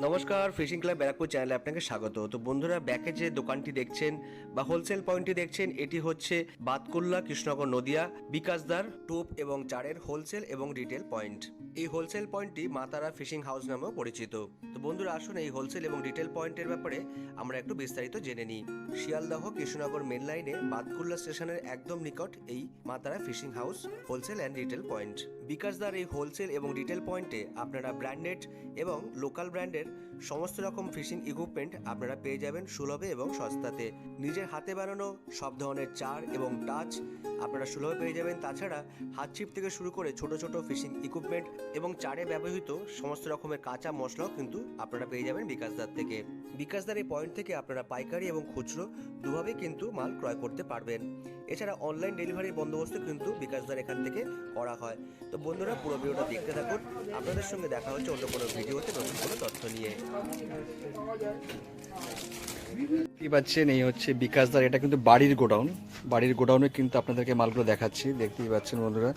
নমস্কার, fishing club Barrackpore চ্যানেলে আপনাকে স্বাগত। তো বন্ধুরা, ব্যাকে যে দোকানটি দেখছেন বা হোলসেল পয়েন্টটি দেখছেন, এটি হচ্ছে বাতকুল্লা, কৃষ্ণনগর, নদিয়া বিকাশদার টোপ এবং চারের হোলসেল এবং রিটেল পয়েন্ট। এই হোলসেল পয়েন্টটি মা তারা ফিশিং হাউস নামেও পরিচিত। তো বন্ধুরা, আসুন এই হোলসেল এবং রিটেল পয়েন্টের ব্যাপারে আমরা একটু বিস্তারিত জেনে নিই। শিয়ালদহ কৃষ্ণনগর মেন লাইনে বাতকুল্লা স্টেশনের একদম নিকট এই মা তারা fishing house wholesale and retail point. বিকাশদার এই হোলসেল এবং রিটেল পয়েন্টে আপনারা ব্র্যান্ডেড এবং লোকাল ব্র্যান্ডের সমস্ত রকম ফিশিং ইকুইপমেন্ট আপনারা পেয়ে যাবেন সুলভে এবং সস্তাতে। নিজের হাতে বানানো সব ধরনের চার এবং টাচ আপনারা সুলভে পেয়ে যাবেন। তাছাড়া হাত ছিপ থেকে শুরু করে ছোট ছোট ফিশিং ইকুইপমেন্ট এবং চারে ব্যবহৃত সমস্ত রকমের কাঁচা মশলাও কিন্তু আপনারা পেয়ে যাবেন বিকাশদার থেকে। বিকাশদার এই পয়েন্ট থেকে আপনারা পাইকারি এবং খুচরো দুভাবেই কিন্তু মাল ক্রয় করতে পারবেন। এছাড়া অনলাইন ডেলিভারির বন্দোবস্ত কিন্তু বিকাশদার এখান থেকে করা হয়। তো বন্ধুরা, পুরো ভিডিওটা দেখতে থাকুন। আপনাদের সঙ্গে দেখা হচ্ছে অন্য কোনো ভিডিওতে নতুন কোনো তথ্য নিয়ে। দেখতে পাচ্ছেন, এই হচ্ছে বিকাশদার। এটা কিন্তু বাড়ির গোডাউন। বাড়ির গোডাউনে কিন্তু আপনাদেরকে মালগুলো দেখাচ্ছি। দেখতেই পাচ্ছেন বন্ধুরা,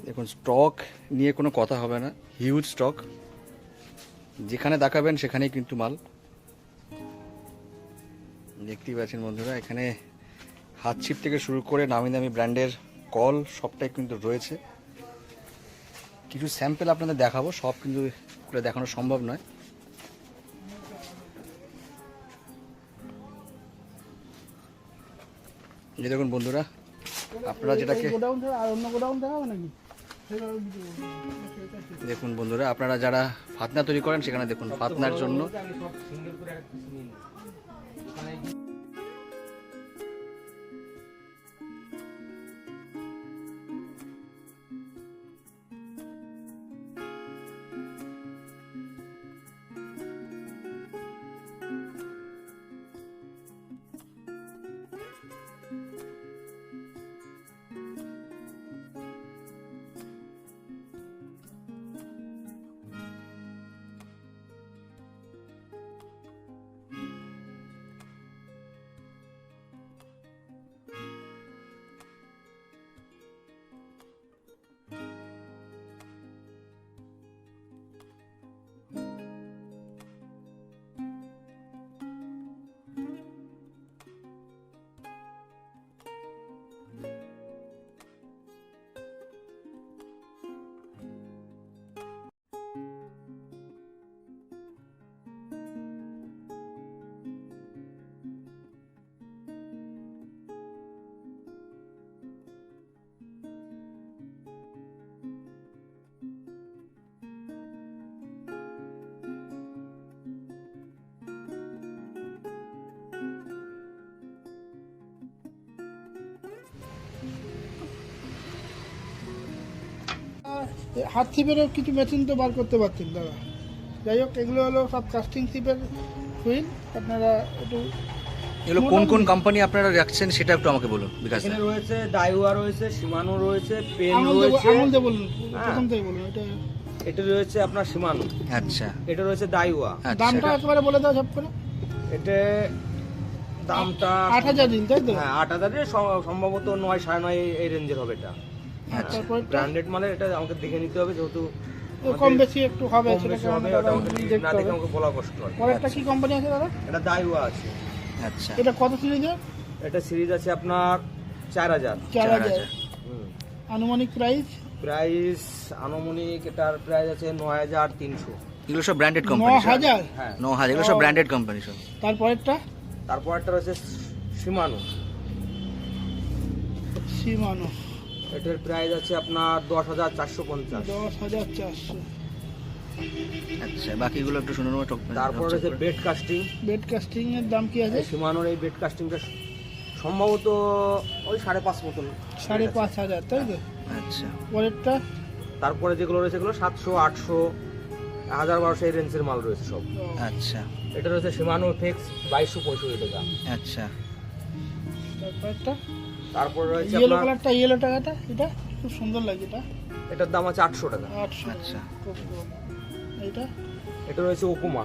দেখুন স্টক নিয়ে কোনো কথা হবে না, হিউজ স্টক। যেখানে দেখাবেন সেখানেই কিন্তু মাল। দেখতেই পাচ্ছেন বন্ধুরা, এখানে হাত ছিপ থেকে শুরু করে নামি দামি ব্র্যান্ডের কল সবটাই কিন্তু রয়েছে। কিছু স্যাম্পল আপনাদের দেখাবো, সব কিন্তু দেখানো সম্ভব নয়। এই দেখুন বন্ধুরা, আপনারা যেটাকে দেখুন বন্ধুরা, আপনারা যারা ফাতনা তৈরি করেন সেখানে দেখুন ফাতনার জন্য হাত ছিপেরও কিছু মেশিন তো বার করতে পারছেন দাদা। যাই হোক, এগুলো হলো সব কাস্টিং ছিপের হুইল। আপনারা একটু এগুলো কোন কোন কোম্পানি আপনারা রাখছেন সেটা একটু আমাকে বলুন। বিকাশ এখানে রয়েছে ডাইওয়া, রয়েছে শিমানো, রয়েছে পেন আঙুল রয়েছে। দিয়ে বলুন, প্রথম থেকে বলুন। এটা রয়েছে আপনার শিমানো, আচ্ছা, এটা রয়েছে ডাইওয়া। দামটা একেবারে বলে দাও সব করে। এটা দামটা 8,000 দিন, তাই তো? হ্যাঁ 8,000 সম্ভবত 9 9.5 এই রেঞ্জের হবে এটা। আচ্ছা, তারপরে ব্র্যান্ডেড মানে এটা আমাকে দেখে নিতে হবে, যেহেতু কম বেশি একটু হবে, কম সেটা বেশি হবে, ওটা আমাকে না দেখে আমাকে বলা কষ্ট হয়। পরেরটা কি কোম্পানি আছে দাদা? এটা ডাইওয়া আছে। আচ্ছা, এটা কত সিরিজের? এটা সিরিজ আছে আপনার 4,000। 4,000। আনুমানিক প্রাইস? প্রাইস আনুমানিক এটার প্রাইস আছে 9,300। এগুলো সব ব্র্যান্ডেড কোম্পানি। 9,000? হ্যাঁ। 9,000, এগুলো সব ব্র্যান্ডেড কোম্পানি সব। তারপরেরটা? তারপর একটা রয়েছে শিমানো। শিমানো। এটার প্রাইস আছে আপনার 10,450। 10,400। আচ্ছা, বাকিগুলো একটু শুনে নেবো। তারপর রয়েছে বেড কাস্টিং। বেড কাস্টিং এর দাম কি আছে? শিমানোর এই বেড কাস্টিংটা সম্ভবত ওই 5.5 মতন। 5,500, তাই তো? আচ্ছা, পরেরটা? তারপরে যেগুলো রয়েছে এগুলো 700, 800, 1,000, 1,200 এই রেঞ্জের মাল রয়েছে সব। আচ্ছা, এটা রয়েছে শিমানো ফিক্স 2,265 টাকা। আচ্ছা, তারপরটা? তারপর রয়েছে ইয়েলো আপনার কালারটা, ইয়েলো টাকাটা, এটা খুব সুন্দর লাগে। এটা এটার দাম আছে 800 টাকা। 800। আচ্ছা, খুব কম। এটা এটা রয়েছে ওকুমা,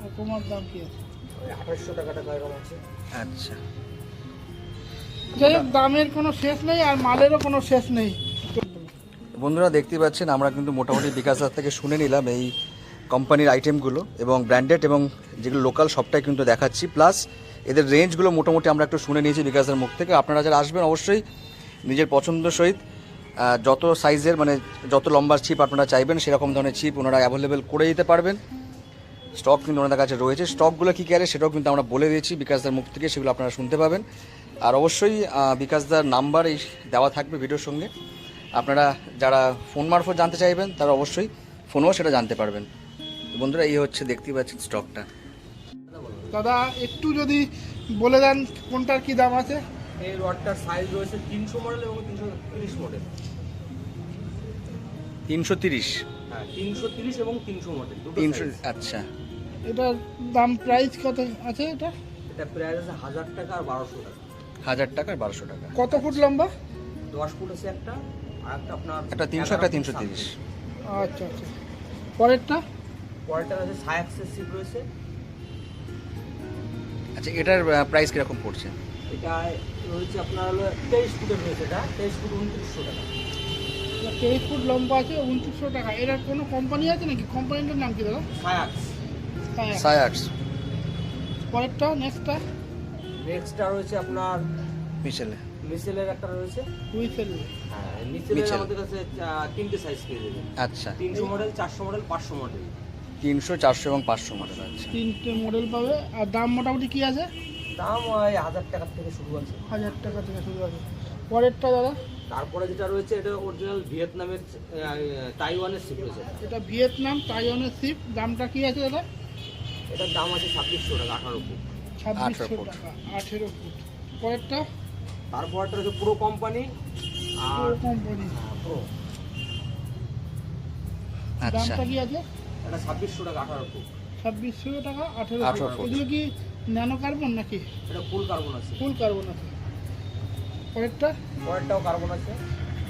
ওকুমার দাম কি আছে? ওই 2,800 টাকা এরকম আছে। আচ্ছা। যাই হোক, দামের কোনো শেষ নেই আর মালেরও কোনো শেষ নেই। বন্ধুরা দেখতে পাচ্ছেন, আমরা কিন্তু মোটামুটি বিকাশদার থেকে শুনে নিলাম এই কোম্পানির আইটেমগুলো এবং ব্র্যান্ডেড এবং যেগুলো লোকাল সবটাই কিন্তু দেখাচ্ছি, প্লাস এদের রেঞ্জগুলো মোটামুটি আমরা একটু শুনে নিয়েছি বিকাশের মুখ থেকে। আপনারা যারা আসবেন অবশ্যই নিজের পছন্দ সহিত যত সাইজের মানে যত লম্বার ছিপ আপনারা চাইবেন সেরকম ধরনের ছিপ ওনারা অ্যাভেলেবেল করে দিতে পারবেন। স্টক কিন্তু ওনাদের কাছে রয়েছে, স্টকগুলো কী কী আছে সেটাও কিন্তু আমরা বলে দিয়েছি বিকাশদার মুখ থেকে, সেগুলো আপনারা শুনতে পাবেন। আর অবশ্যই বিকাশদার নাম্বার এই দেওয়া থাকবে ভিডিওর সঙ্গে, আপনারা যারা ফোন মারফত জানতে চাইবেন তারা অবশ্যই ফোনেও সেটা জানতে পারবেন। বন্ধুরা এই হচ্ছে দেখতেই পাচ্ছেন স্টকটা। দাদা একটু যদি বলে দেন কোনটার কি দাম আছে? এই রডটার সাইজ রয়েছে 300 মডেল এবং 330 মডেল। 330, হ্যাঁ 330 এবং 300 মডেল দুটো 300, size। আচ্ছা। এটার দাম প্রাইস কত আছে এটা? এটা প্রাইস আছে 1000 টাকা আর 1200 টাকা। 1000 টাকা আর 1200 টাকা। কত ফুট লম্বা? 10 ফুট আছে একটা, আর একটা আপনার একটা 300 একটা 330। আচ্ছা আচ্ছা। পরেরটা? পরেরটা আছে সায়াক্সের সিপ রয়েছে। আচ্ছা, এটার প্রাইস কিরকম পড়ছে? এটা রয়েছে আপনার হলো 23 ফুটের রয়েছে, এটা 23 ফুট 2900 টাকা। 23 ফুট লম্বা আছে 2900 টাকা। এর কোনো কোম্পানি আছে নাকি? কোম্পানিটার নাম কি দাদা? সায়াক্স। সায়াক্স। পরেরটা নেক্সটটা? নেক্সটটা রয়েছে আপনার মিশেলে। মিসেলের একটা রয়েছে। হুইসেল। হ্যাঁ মিসেলের মিচেল। আমাদের কাছে তিনটে সাইজ পেয়ে যাবেন। আচ্ছা, 300 মডেল, 400 মডেল, 500 মডেল। 300, 400 এবং 500 মডেল আছে। তিনটে মডেল পাবে। আর দাম মোটামুটি কি আছে? দাম ওই 1000 টাকা থেকে শুরু আছে। 1000 টাকা থেকে শুরু আছে। পরেরটা দাদা? তারপরে যেটা রয়েছে এটা অরিজিনাল ভিয়েতনামের তাইওয়ানের সিপ রয়েছে। এটা ভিয়েতনাম তাইওয়ানের সিপ। দামটা কি আছে দাদা? এটার দাম আছে 2600 টাকা, 18 ফুট। 2600 ফুট। টাকা, 18 ফুট। পরেরটা? তারপরটা রয়েছে পুরো কোম্পানি আর কোম্পানি। প্রো। আচ্ছা, দামটা কি আছে? এটা 2600 টাকা, 18 ফুট। 2600 টাকা, 18 18 ফুট। ফুট। এগুলো কি ন্যানো কার্বন নাকি এটা ফুল কার্বন আছে। ফুল কার্বন আছে? পরেরটা? পরেরটাও কার্বন আছে।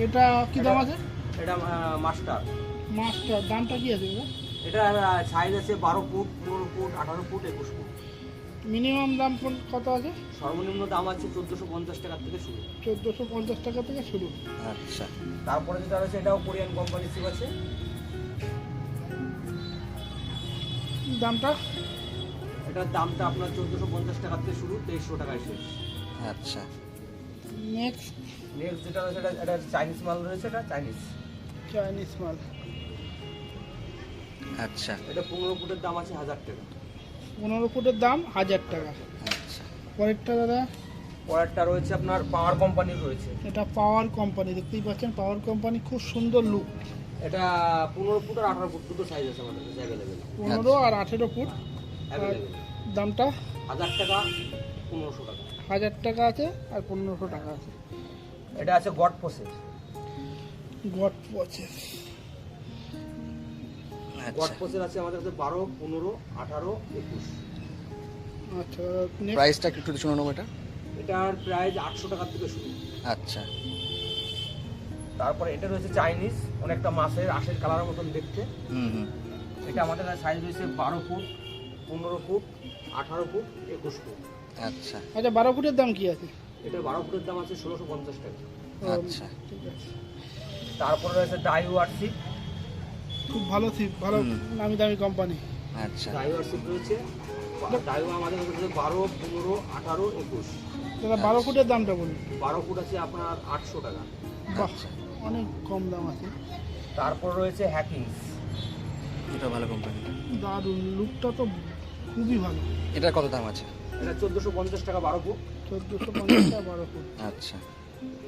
এটা কি দাম আছে? এটা মাস্টার। মাস্টার। দামটা কি আছে দাদা? এটা সাইজ আছে 12 foot, 15 foot, 18 foot, 21 foot. Minimum দাম কত আছে? সর্বনিম্ন দাম আছে 1450 টাকা থেকে শুরু। 1450 টাকা থেকে শুরু। আচ্ছা। তারপরে যেটা রয়েছে এটাও কোরিয়ান কোম্পানির সিপ আছে। দামটা? এটার দামটা আপনার 1450 টাকা থেকে শুরু, 2300 টাকায় শেষ। আচ্ছা, নেক্সট? নেক্সট যেটা রয়েছে এটা চাইনিজ মাল রয়েছে, এটা চাইনিজ। চাইনিজ মাল। আচ্ছা, এটা 15 ফুটের দাম আছে 1000 টাকা। 15 ফুটের দাম 1000 টাকা। আচ্ছা। পরেরটা দাদা? পরেরটা রয়েছে আপনার পাওয়ার কোম্পানির রয়েছে। এটা পাওয়ার কোম্পানি। দেখতেই পাচ্ছেন পাওয়ার কোম্পানি, খুব সুন্দর লুক। এটা 15 ফুট আর 18 ফুট দুটো সাইজ আছে আমাদের কাছে অ্যাভেলেবেল। 15 আর 18 ফুট। অ্যাভেলেবেল। দামটা? 1000 টাকা, 1500 টাকা। 1000 টাকা আছে আর 1500 টাকা আছে। এটা আছে god process. God process. God আচ্ছা, প্রসেস আছে আমাদের কাছে 12, 15, 18, 21। আচ্ছা নেক্সট? প্রাইসটা একটু শুনে নেবো এটা। এটার প্রাইস 800 টাকা থেকে শুরু। আচ্ছা, তারপরে এটা রয়েছে চাইনিজ, অনেকটা মাছের আঁশের কালারের মতন দেখতে। হুম হুম, এটা আমাদের কাছে সাইজ রয়েছে 12 ফুট, 15 ফুট, 18 ফুট, 21 ফুট। আচ্ছা, আচ্ছা 12 ফুটের দাম কি আছে? এটা 12 ফুটের দাম আছে 1650 টাকা। আচ্ছা। ঠিক আছে। তারপরে রয়েছে ডাইও আরসিপ। খুব ভালো সিপ, ভালো নামি দামি কোম্পানি। আচ্ছা, ডাইও আরসিপ রয়েছে। ডাইও আমাদের কাছে 12, 15, 18, 21। দাদা 12 ফুটের দামটা বলুন। 12 ফুট আছে আপনার 800 টাকা। বাহ, অনেক কম দাম আছে। তারপর রয়েছে হ্যাকিংস। এটা ভালো কোম্পানি। দারুণ, লুকটা তো খুবই ভালো। এটার কত দাম আছে? এটা 1450 টাকা 12 ফুট। 1450 টাকা 12 ফুট। আচ্ছা,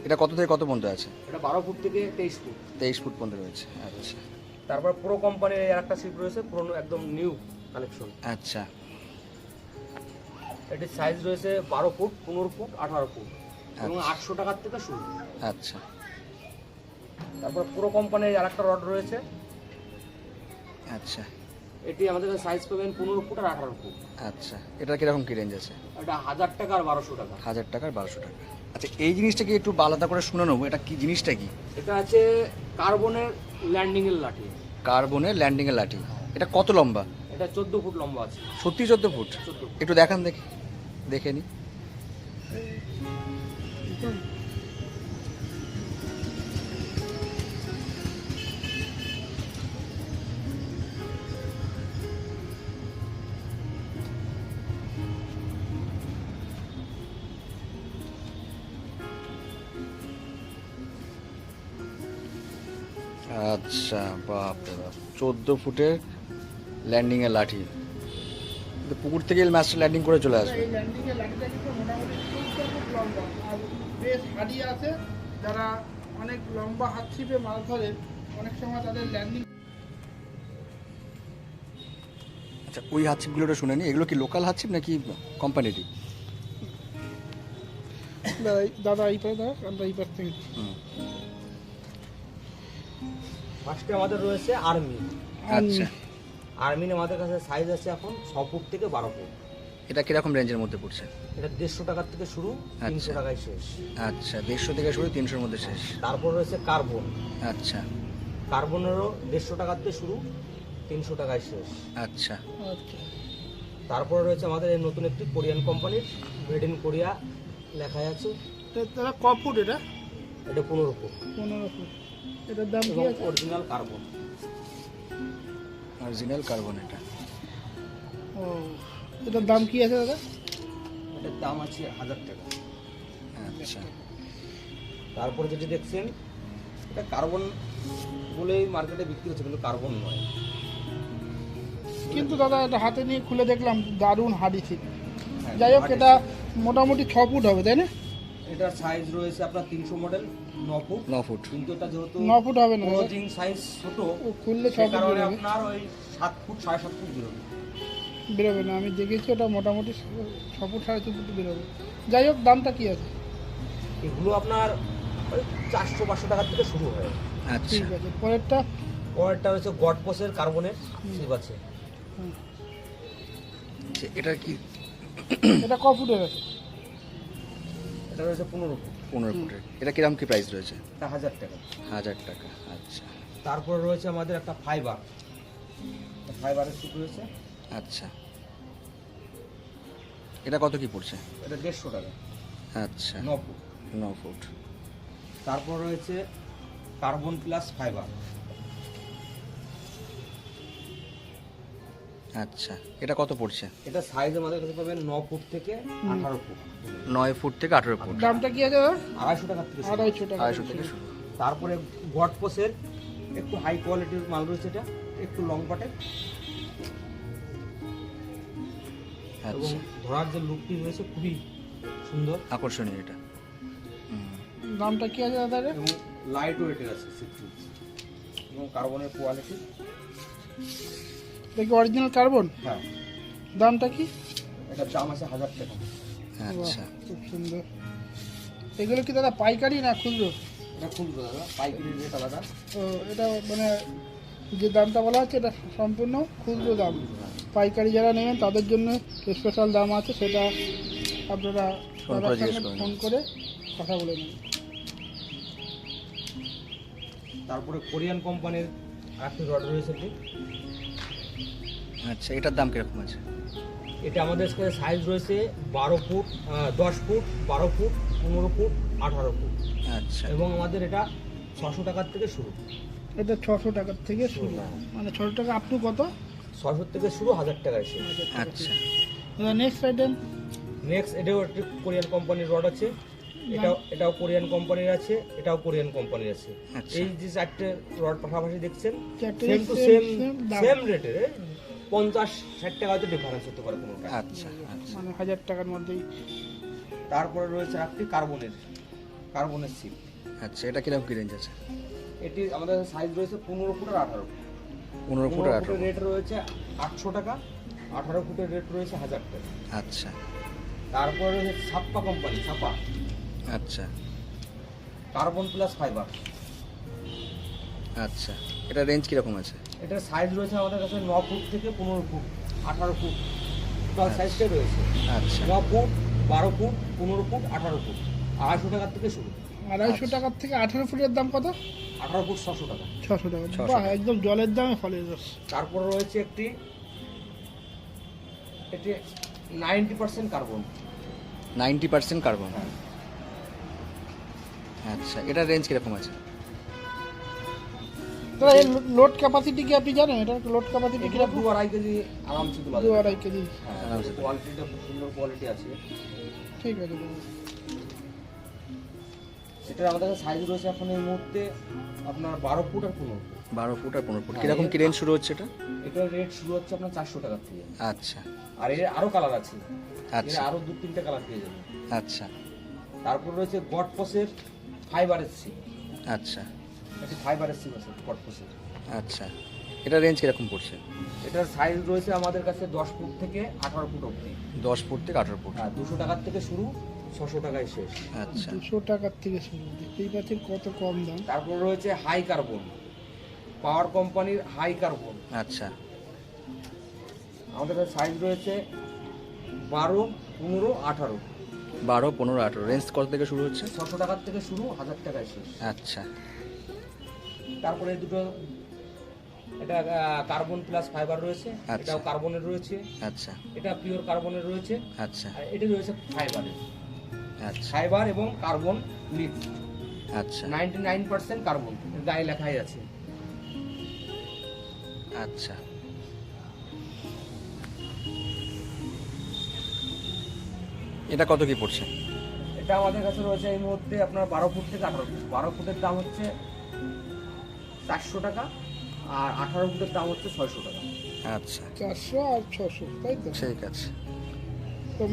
এটা কত থেকে কত পর্যন্ত আছে? এটা 12 ফুট থেকে 23 ফুট। 23 ফুট পর্যন্ত রয়েছে। আচ্ছা, তারপর প্রো কোম্পানির আরেকটা শিপ রয়েছে, পুরনো একদম নিউ কালেকশন। আচ্ছা, এটির সাইজ রয়েছে 12 ফুট, 15 ফুট, 18 ফুট এবং 800 টাকার থেকে শুরু। আচ্ছা, তারপর পুরো কোম্পানির আরেকটা রড রয়েছে। আচ্ছা, এটি আমাদের কাছে সাইজ পাবেন 15 ফুট আর 18 ফুট। আচ্ছা। এটার কিরকম কি রেঞ্জ আছে? এটা 1000 টাকা আর 1200 টাকা। 1000 টাকা আর 1200 টাকা। আচ্ছা, এই জিনিসটা কি একটু আলাদা করে শুনে নেবো, এটা কি জিনিসটা কি? এটা আছে কার্বনের ল্যান্ডিং এর লাঠি। কার্বনের ল্যান্ডিং এর লাঠি। এটা কত লম্বা? এটা 14 ফুট লম্বা আছে। সত্যি 14 ফুট? 14 ফুট। একটু দেখান দেখি, দেখে নি। আচ্ছা, বাপরে বাপ, 14 ফুটের ল্যান্ডিং এর লাঠি। তো পুকুর থেকে মাছটা ল্যান্ডিং করে চলে আসবে। এই ল্যান্ডিংয়ের লাঠিটা কিন্তু মোটামুটি খুব লম্বা আর বেশ হাড়ি আছে। যারা অনেক লম্বা হাত ছিপে মাছ ধরে অনেক সময় তাদের ল্যান্ডিং। আচ্ছা, ওই হাতছিপগুলো ওটা শুনে নি, এগুলো কি লোকাল হাতছিপ নাকি কোম্পানিটি? দাদা এই পারে দাদা, আমরা এই পার থেকে। ফার্স্টে আমাদের রয়েছে আর্মি। আচ্ছা, আর্মিন আমাদের কাছে সাইজ আছে এখন 6 ফুট থেকে 12 ফুট। এটা কিরকম রেঞ্জের মধ্যে পড়ছে? এটা 150 টাকার থেকে শুরু, 300 আচ্ছা। টাকায় শেষ। আচ্ছা, 150 থেকে শুরু, 300-র মধ্যে শেষ। তারপর রয়েছে কার্বন। আচ্ছা কার্বনেরও 150 টাকার থেকে শুরু, 300 টাকায় শেষ। আচ্ছা আচ্ছা, তারপরে রয়েছে আমাদের এই নতুন একটি কোরিয়ান কোম্পানির, মেড ইন কোরিয়া লেখা আছে। তারা ক ফুট এটা? এটা 15 ফুট 15 ফুট। এটার দাম কি এবং আছে? Original carbon. অরিজিনাল কার্বন এটা। ও, এটার দাম কি আছে দাদা? এটার দাম আছে 1000 টাকা। আচ্ছা, তারপরে যেটি দেখছেন এটা কার্বন বলেই মার্কেটে বিক্রি হচ্ছে, কিন্তু কার্বন নয়। কিন্তু দাদা এটা হাতে নিয়ে খুলে দেখলাম দারুণ হাড়ি ছিল। হ্যাঁ, যাই হোক, হার্ড এটা মোটামুটি 6 ফুট হবে তাই না? এটার সাইজ রয়েছে আপনার 300 মডেল 9 ফুট। 9 ফুট। কিন্তু এটা যেহেতু 9 ফুট হবে না দাদা? ক্লোজিং সাইজ ছোট, ও খুললে 6 সে ফুট কারণে বেরোবে। আপনার ওই 7 ফুট 7.5 ফুট বেরোবে। বেরোবে না, আমি দেখেছি ওটা মোটামুটি 6 ফুট 6.5 ফুট বেরোবে। যাই হোক, দামটা কি আছে? এগুলো আপনার ওই 400-500 টাকার থেকে শুরু হয়। আচ্ছা, ঠিক আছে, পরেরটা। পরেরটা হচ্ছে গড পোসের কার্বনের শিপ আছে। হুম। আচ্ছা, এটা কি এটা ক ফুটের আছে? এটা রয়েছে 15 ফুট, 15 ফুটের? এটা কিরকম কি প্রাইস রয়েছে? এটা 1000 টাকা। 1000 টাকা। আচ্ছা তারপরে রয়েছে আমাদের একটা ফাইবার, ফাইবারের শিপ রয়েছে। আচ্ছা, এটা কত কি পড়ছে? এটা 150 টাকা, আচ্ছা, 9 ফুট। 9 ফুট। তারপর রয়েছে কার্বন প্লাস ফাইবার। আচ্ছা, এটা কত পড়ছে? এটা সাইজ আমাদের কাছে পাবেন 9 ফুট থেকে 18 ফুট। 9 ফুট থেকে 18 ফুট। দামটা কি আছে দাদা? 250 টাকা থেকে শুরু। 250 টাকা। 250 থেকে শুরু। তারপরে গড পোসের একটু হাই কোয়ালিটির মাল রয়েছে, এটা একটু লং পাটে এবং আচ্ছা, ধরার যে লুকটি রয়েছে খুবই সুন্দর আকর্ষণীয় এটা। হুম, দামটা কি আছে দাদা এটা? এবং লাইট ওয়েটের আছে 60 এবং কার্বনের কোয়ালিটি। দেখি অরিজিনাল কার্বন। হ্যাঁ, দামটা কি? এটার দাম আছে 1000 টাকা। আচ্ছা, বাহ, খুব সুন্দর। এগুলো কি দাদা পাইকারি না খুচরো? এটা খুচরো দাদা, পাইকারি রেট আলাদা। তো এটা মানে যে দামটা বলা হচ্ছে এটা সম্পূর্ণ খুচরো দাম। পাইকারি যারা নেবেন তাদের জন্য স্পেশাল দাম আছে, সেটা আপনারা ফোন করে দাদার জিজ্ঞেস সঙ্গে করে ফোন করে কথা বলে নেবেন। তারপরে কোরিয়ান কোম্পানির আরেকটি রড রয়েছে এটি। আচ্ছা, এটার দাম কিরকম আছে? এটা আমাদের কাছে সাইজ রয়েছে 12 foot, 10 foot, 12 foot, 15 foot, 18 foot আচ্ছা, এবং আমাদের এটা 600 টাকার থেকে শুরু। এটা 600 টাকার থেকে শুরু, মানে 600 টাকা আপ টু কত? 600 থেকে শুরু, 1000 টাকায় শেষ। আচ্ছা, নেক্সট আইটেম। নেক্সট এটাও একটি কোরিয়ান কোম্পানির রড আছে। এটাও কোরিয়ান কোম্পানির আছে, এটাও কোরিয়ান কোম্পানির আছে। আচ্ছা। এই যে চারটে রড পাশাপাশি দেখছেন, চারটে সেম টু same সেম দাম। সেম রেটের, 50-60 টাকা হয়তো ডিফারেন্স হতে পারে কোনোটা। আচ্ছা, আচ্ছা, মানে 1000 টাকার মধ্যেই। তারপরে রয়েছে একটি কার্বনের সিপ। আচ্ছা, এটা কিরকম কি রেঞ্জ আছে? এটি আমাদের সাইজ রয়েছে 15 ফুট আর 18 ফুট। 15 ফুট 15 আর 18 ফুটের ফুট। রেট রয়েছে 800 টাকা, 18 ফুটের রেট রয়েছে 1000 টাকা। আচ্ছা, তারপরে রয়েছে ছাপ্পা কোম্পানি, ছাপ্পা আচ্ছা, কার্বন প্লাস ফাইবার। আচ্ছা, এটা রেঞ্জ কিরকম আছে? এটার সাইজ রয়েছে আমাদের কাছে 9 ফুট থেকে 15 ফুট, 18 ফুট, টোটাল সাইজটাই রয়েছে। আচ্ছা, 9 ফুট, 12 ফুট, 15 ফুট, 18 ফুট, 250 টাকার থেকে শুরু। 250 টাকার থেকে 18 ফুটের দাম কত? 18 ফুট 600 টাকা। 600 টাকা। 600 বাহ, একদম জলের দামে ফলের রস। তারপর রয়েছে এটি 90% কার্বন। 90% কার্বন। হ্যাঁ। আচ্ছা, এটা রেঞ্জ কিরকম আছে? দাদা এর লোড ক্যাপাসিটি কি আপনি জানেন? এটা লোড ক্যাপাসিটি এগুলো কিরকম? 2-2.5 কেজি আরামসে তোলা যাবে। 2-2.5 কেজি। হ্যাঁ, আরামসে। কোয়ালিটিটা খুব সুন্দর কোয়ালিটি আছে। ঠিক আছে দাদা। এটার আমাদের কাছে সাইজ রয়েছে এখন এই মুহূর্তে আপনার 12 ফুট আর 15 ফুট। 12 ফুট আর 15 ফুট। কিরকম কি রেঞ্জ শুরু হচ্ছে এটা? এটার রেট শুরু হচ্ছে আপনার 400 টাকা থেকে। আচ্ছা আর এর আরো কালার আছে, এর আচ্ছা আরো 2-3টা কালার পেয়ে যাবেন। আচ্ছা তারপর রয়েছে গডপসের ফাইবারের সি, আচ্ছা এটি ফাইবারের সি আছে গডপসের। আচ্ছা, এটা রেঞ্জ কিরকম পড়ছে? এটার সাইজ রয়েছে আমাদের কাছে 10 ফুট থেকে 18 ফুট অবধি। 10 ফুট থেকে 18 ফুট। হ্যাঁ, 200 টাকার থেকে শুরু, 600 টাকায় শেষ। আচ্ছা 200 টাকার থেকে শুরু, দেখতেই পাচ্ছেন কত কম দাম। তারপর রয়েছে হাই কার্বন, পাওয়ার কোম্পানির হাই কার্বন। আচ্ছা আমাদের কাছে সাইজ রয়েছে 12, 15, 18। 12, 15, 18 রেঞ্জ কত থেকে শুরু হচ্ছে? 600 টাকার থেকে শুরু, 1000 টাকায় শেষ। আচ্ছা তারপরে এই দুটো, এটা কার্বন প্লাস ফাইবার রয়েছে, আচ্ছা। এটাও কার্বনের রয়েছে, আচ্ছা এটা পিওর কার্বনের রয়েছে, আচ্ছা আর এটা রয়েছে ফাইবারের। আচ্ছা ফাইবার এবং কার্বন মিক্স, আচ্ছা 99% কার্বন, এর গায়ে লেখাই আছে। আচ্ছা এটা কত কি পড়ছে? এটা আমাদের কাছে রয়েছে এই মুহূর্তে আপনার 12 ফুট থেকে 18 ফুট। 12 ফুটের দাম হচ্ছে 400 টাকা, আর 18 ফুটের দাম হচ্ছে 600 টাকা। আচ্ছা 400 আর 600, তাই তো? ঠিক আছে। তো